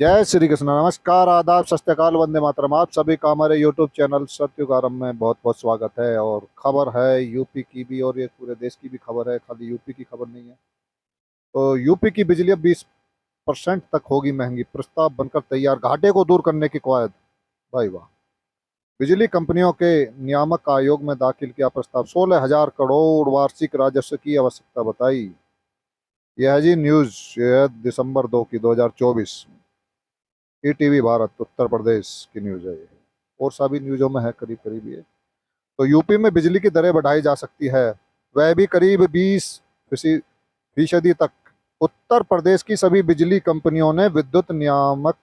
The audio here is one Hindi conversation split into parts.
जय श्री कृष्ण। नमस्कार, आदाब, सत श्री अकाल, वंदे मातरम। आप सभी का हमारे यूट्यूब चैनल सत्युग आरंभ में बहुत बहुत स्वागत है। और खबर है यूपी की भी, और ये पूरे देश की भी खबर है, खाली यूपी की खबर नहीं है। तो यूपी की बिजली अब 20% तक होगी महंगी, प्रस्ताव बनकर तैयार, घाटे को दूर करने की कवायद। भाई वाह। बिजली कंपनियों के नियामक आयोग में दाखिल किया प्रस्ताव, 16,000 करोड़ वार्षिक राजस्व की आवश्यकता बताई। यह है जी न्यूज, ये है दिसंबर 2 की 2024, ईटीवी भारत उत्तर प्रदेश की न्यूज है ये। और सभी न्यूजों में है करीब करीब ये। तो यूपी में बिजली की दरें बढ़ाई जा सकती है, वह भी करीब 20% तक। उत्तर प्रदेश की सभी बिजली कंपनियों ने विद्युत नियामक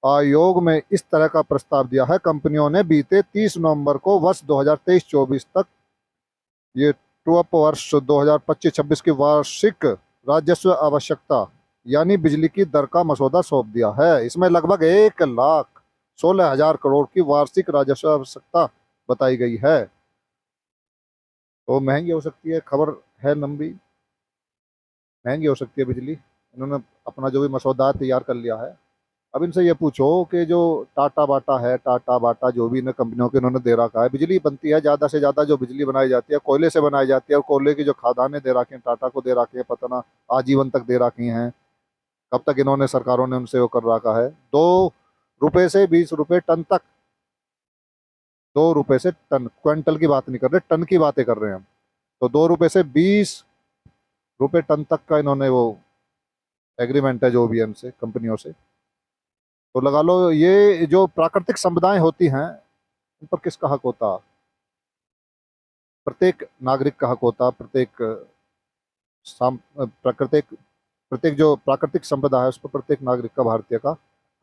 आयोग में इस तरह का प्रस्ताव दिया है। कंपनियों ने बीते 30 नवंबर को वर्ष 2023-24 तक, ये टू अप वर्ष 2025-26 की वार्षिक राजस्व आवश्यकता यानी बिजली की दर का मसौदा सौंप दिया है। इसमें लगभग 1,16,000 करोड़ की वार्षिक राजस्व आवश्यकता बताई गई है। तो महंगी हो सकती है, खबर है लंबी। महंगी हो सकती है बिजली। इन्होंने अपना जो भी मसौदा तैयार कर लिया है। अब इनसे ये पूछो कि जो टाटा बाटा है, टाटा बाटा जो भी इन कंपनियों के इन्होंने दे रखा है, बिजली बनती है ज़्यादा से ज़्यादा, जो बिजली बनाई जाती है कोयले से बनाई जाती है, और कोयले की जो खादानें दे रखी हैं टाटा को, दे रखी है पता ना आजीवन तक दे रखी हैं। कब तक इन्होंने सरकारों ने उनसे वो कर रखा है। 2 रुपए से 20 रुपए टन तक, 2 रुपए से टन, क्विंटल की बात नहीं कर रहे, टन की बातें कर रहे हैं हम। तो 2 रुपए से 20 रुपए टन तक का इन्होंने वो एग्रीमेंट है जो भी है इनसे कंपनियों से। तो लगा लो ये जो प्राकृतिक संपदाएं होती हैं, इन पर किसका हक होता? प्रत्येक नागरिक का हक होता। प्राकृतिक प्रत्येक जो प्राकृतिक संपदा है उस पर प्रत्येक नागरिक का, भारतीय का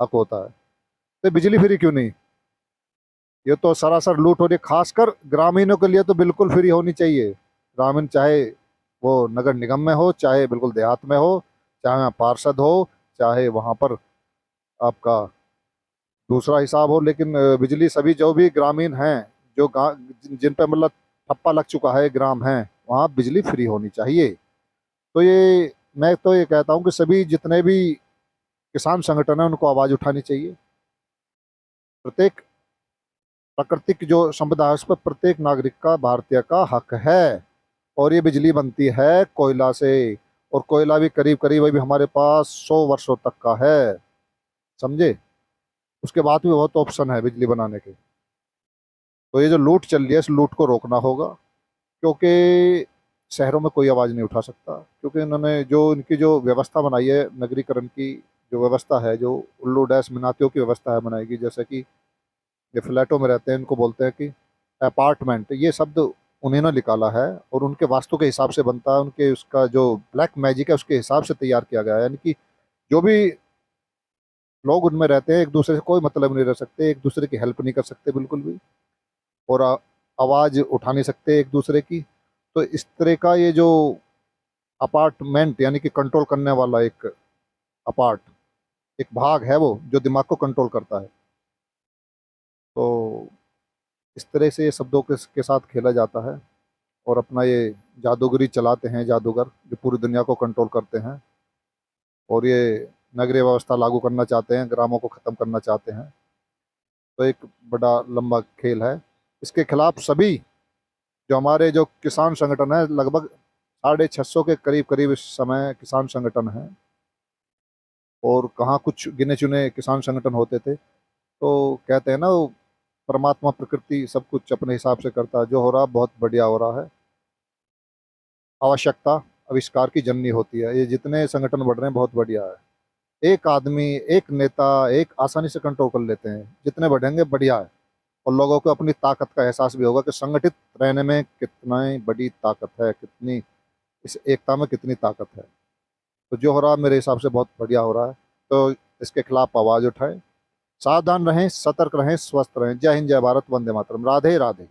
हक होता है। तो बिजली फ्री क्यों नहीं? ये तो सरासर लूट हो रही है, खासकर ग्रामीणों के लिए तो बिल्कुल फ्री होनी चाहिए। ग्रामीण, चाहे वो नगर निगम में हो, चाहे बिल्कुल देहात में हो, चाहे वहाँ पार्षद हो, चाहे वहाँ पर आपका दूसरा हिसाब हो, लेकिन बिजली सभी जो भी ग्रामीण हैं, जो जिन पे मतलब ठप्पा लग चुका है, ग्राम है, वहाँ बिजली फ्री होनी चाहिए। तो ये मैं तो ये कहता हूँ कि सभी जितने भी किसान संगठन है उनको आवाज उठानी चाहिए। प्रत्येक प्राकृतिक जो संपदा है उस पर प्रत्येक नागरिक का, भारतीय का हक है। और ये बिजली बनती है कोयला से, और कोयला भी करीब करीब अभी हमारे पास 100 वर्षों तक का है, समझे। उसके बाद भी बहुत ऑप्शन है बिजली बनाने के। तो ये जो लूट चल रही है, इस लूट को रोकना होगा, क्योंकि शहरों में कोई आवाज़ नहीं उठा सकता। क्योंकि इन्होंने जो इनकी जो व्यवस्था बनाई है, नगरीकरण की जो व्यवस्था है, जो उल्लू डैश मिनातियों की व्यवस्था है बनाएगी, जैसे कि ये फ्लैटों में रहते हैं, इनको बोलते हैं कि अपार्टमेंट, ये शब्द उन्हीं ने निकाला है, और उनके वास्तु के हिसाब से बनता है, उनके उसका जो ब्लैक मैजिक है उसके हिसाब से तैयार किया गया है। यानी कि जो भी लोग उनमें रहते हैं, एक दूसरे से कोई मतलब नहीं रह सकते, एक दूसरे की हेल्प नहीं कर सकते बिल्कुल भी, और आवाज़ उठा नहीं सकते एक दूसरे की। तो इस तरह का ये जो अपार्टमेंट, यानी कि कंट्रोल करने वाला एक अपार्ट, एक भाग है वो जो दिमाग को कंट्रोल करता है। तो इस तरह से ये शब्दों के साथ खेला जाता है, और अपना ये जादूगरी चलाते हैं जादूगर, जो पूरी दुनिया को कंट्रोल करते हैं, और ये नगरीय व्यवस्था लागू करना चाहते हैं, ग्रामों को ख़त्म करना चाहते हैं। तो एक बड़ा लंबा खेल है। इसके खिलाफ सभी जो हमारे जो किसान संगठन है, लगभग 650 के करीब करीब इस समय किसान संगठन हैं। और कहाँ कुछ गिने चुने किसान संगठन होते थे। तो कहते हैं ना, वो परमात्मा प्रकृति सब कुछ अपने हिसाब से करता है, जो हो रहा बहुत बढ़िया हो रहा है। आवश्यकता आविष्कार की जननी होती है। ये जितने संगठन बढ़ रहे हैं बहुत बढ़िया है। एक आदमी, एक नेता, एक आसानी से कंट्रोल कर लेते हैं, जितने बढ़ेंगे बढ़िया है। और लोगों को अपनी ताकत का एहसास भी होगा कि संगठित रहने में कितना बड़ी ताकत है, कितनी इस एकता में कितनी ताकत है। तो जो हो रहा है मेरे हिसाब से बहुत बढ़िया हो रहा है। तो इसके खिलाफ आवाज उठाएं, सावधान रहें, सतर्क रहें, स्वस्थ रहें। जय हिंद, जय भारत, वंदे मातरम, राधे राधे।